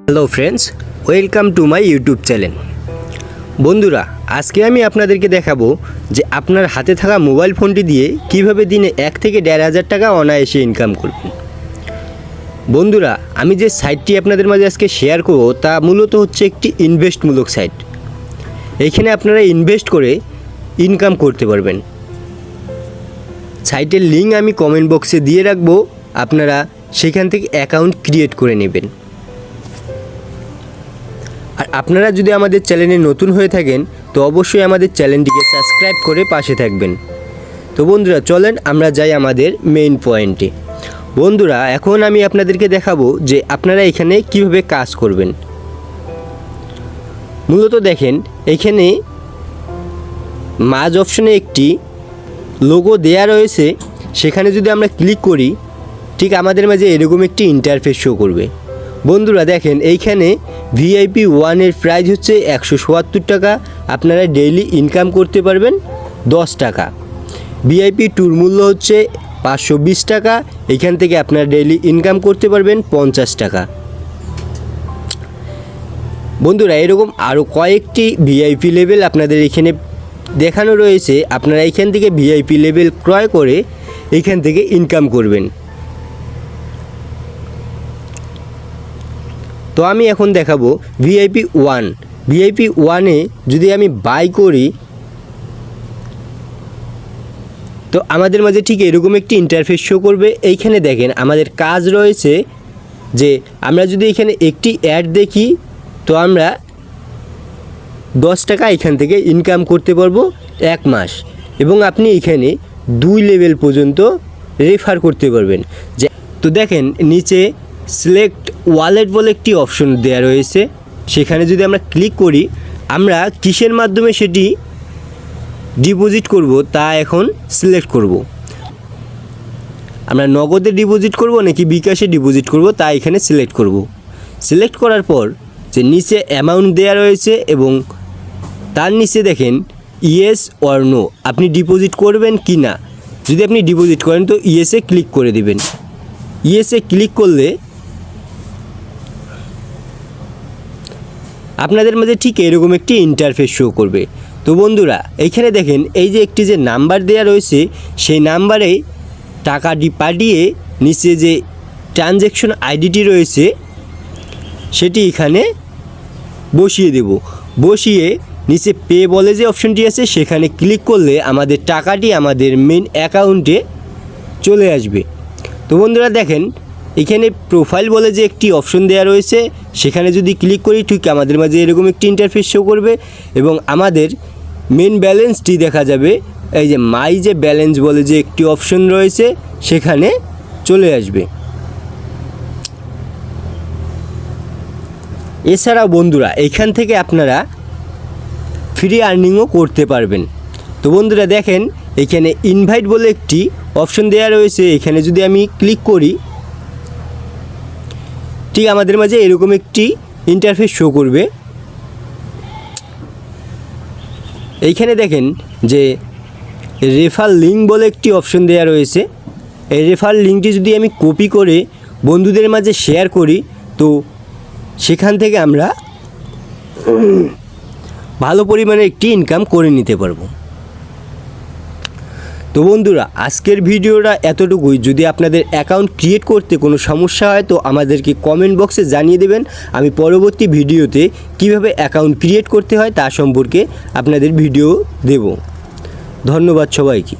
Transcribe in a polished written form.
Hello friends, welcome to my YouTube channel. বন্ধুরা, আজকে আমি আপনাদেরকে দেখাবো যে আপনার হাতে থাকা মোবাইল ফোনটি দিয়ে কিভাবে দিনে 1 থেকে 1,500 টাকা অনায়াসে ইনকাম করবেন। বন্ধুরা, আমি যে সাইটটি আপনাদের মাঝে আজকে শেয়ার করব তা মূলত হচ্ছে একটি ইনভেস্টমূলক সাইট। এইখানে আপনারা ইনভেস্ট করে ইনকাম করতে পারবেন। সাইটের লিঙ্ক আমি কমেন্ট বক্সে দিয়ে রাখবো, আপনারা সেখান থেকে অ্যাকাউন্ট ক্রিয়েট করে নেবেন। আর আপনারা যদি আমাদের চ্যানেলে নতুন হয়ে থাকেন তো অবশ্যই আমাদের চ্যানেলটিকে সাবস্ক্রাইব করে পাশে থাকবেন। তো বন্ধুরা, চলেন আমরা যাই আমাদের মেইন পয়েন্টে। বন্ধুরা, এখন আমি আপনাদেরকে দেখাবো যে আপনারা এখানে কিভাবে কাজ করবেন। মূলত দেখেন, এখানে মাঝ অপশনে একটি লোগো দেয়া রয়েছে, সেখানে যদি আমরা ক্লিক করি ঠিক আমাদের মাঝে এরকম একটি ইন্টারফেস শো করবে। বন্ধুরা দেখেন, এইখানে VIP 1-এর প্রাইস হচ্ছে 177 টাকা। আপনারা ডেইলি ইনকাম করতে পারবেন 10 টাকা। VIP 2-র মূল্য হচ্ছে 520 টাকা। এইখান থেকে আপনারা ডেইলি ইনকাম করতে পারবেন 50 টাকা। বন্ধুরা, এরকম আরও কয়েকটি VIP লেভেল আপনাদের এখানে দেখানো রয়েছে। আপনারা এখান থেকে VIP লেভেল ক্রয় করে এখান থেকে ইনকাম করবেন। তো আমি এখন দেখাবো VIP 1। VIP 1-এ যদি আমি বাই করি তো আমাদের মাঝে ঠিক এরকম একটি ইন্টারফেস শো করবে। এইখানে দেখেন আমাদের কাজ রয়েছে যে আমরা যদি এখানে একটি অ্যাড দেখি তো আমরা 10 টাকা এখান থেকে ইনকাম করতে পারবো 1 মাস, এবং আপনি এখানে 2 লেভেল পর্যন্ত রেফার করতে পারবেন। যে তো দেখেন নিচে সিলেক্ট ওয়ালেট বলে একটি অপশন দেওয়া রয়েছে, সেখানে যদি আমরা ক্লিক করি আমরা কিসের মাধ্যমে সেটি ডিপোজিট করব তা এখন সিলেক্ট করব। আমরা নগদে ডিপোজিট করব নাকি বিকাশে ডিপোজিট করব তা এখানে সিলেক্ট করব। সিলেক্ট করার পর যে নিচে অ্যামাউন্ট দেওয়া রয়েছে এবং তার নিচে দেখেন ইয়েস অর নো, আপনি ডিপোজিট করবেন কি না। যদি আপনি ডিপোজিট করেন তো ইয়েসে ক্লিক করে দিবেন। ইয়েসে ক্লিক করলে আপনাদের মাঝে ঠিক এরকম একটি ইন্টারফেস শো করবে। তো বন্ধুরা, এইখানে দেখেন এই যে একটি যে নাম্বার দেওয়া রয়েছে সেই নাম্বারে টাকাটি পাঠিয়ে নিচে যে ট্রানজ্যাকশন আইডিটি রয়েছে সেটি এখানে বসিয়ে দেব। বসিয়ে নিচে পে বলে যে অপশনটি আছে সেখানে ক্লিক করলে আমাদের টাকাটি আমাদের মেইন অ্যাকাউন্টে চলে আসবে। তো বন্ধুরা দেখেন, এখানে প্রোফাইল বলে যে একটি অপশন দেওয়া রয়েছে সেখানে যদি ক্লিক করি ঠিক আমাদের মাঝে এরকম একটি ইন্টারফেস শো করবে এবং আমাদের মেন ব্যালেন্সটি দেখা যাবে। এই যে মাই যে ব্যালেন্স বলে যে একটি অপশন রয়েছে সেখানে চলে আসবে। এছাড়াও বন্ধুরা, এখান থেকে আপনারা ফ্রি আর্নিংও করতে পারবেন। তো বন্ধুরা দেখেন, এখানে ইনভাইট বলে একটি অপশন দেওয়া রয়েছে, এখানে যদি আমি ক্লিক করি ঠিক আমাদের মাঝে এরকম একটি ইন্টারফেস শো করবে। এইখানে দেখেন যে রেফার লিঙ্ক বলে একটি অপশন দেওয়া রয়েছে। এই রেফার লিঙ্কটি যদি আমি কপি করে বন্ধুদের মাঝে শেয়ার করি তো সেখান থেকে আমরা ভালো পরিমাণে একটি ইনকাম করে নিতে পারবো। তো বন্ধুরা, আজকের ভিডিওটা এতটুকুই। যদি আপনাদের অ্যাকাউন্ট ক্রিয়েট করতে কোনো সমস্যা হয় তো আমাদেরকে কমেন্ট বক্সে জানিয়ে দেবেন। আমি পরবর্তী ভিডিওতে কিভাবে অ্যাকাউন্ট ক্রিয়েট করতে হয় তা সম্পর্কে আপনাদের ভিডিও দেব। ধন্যবাদ সবাইকে।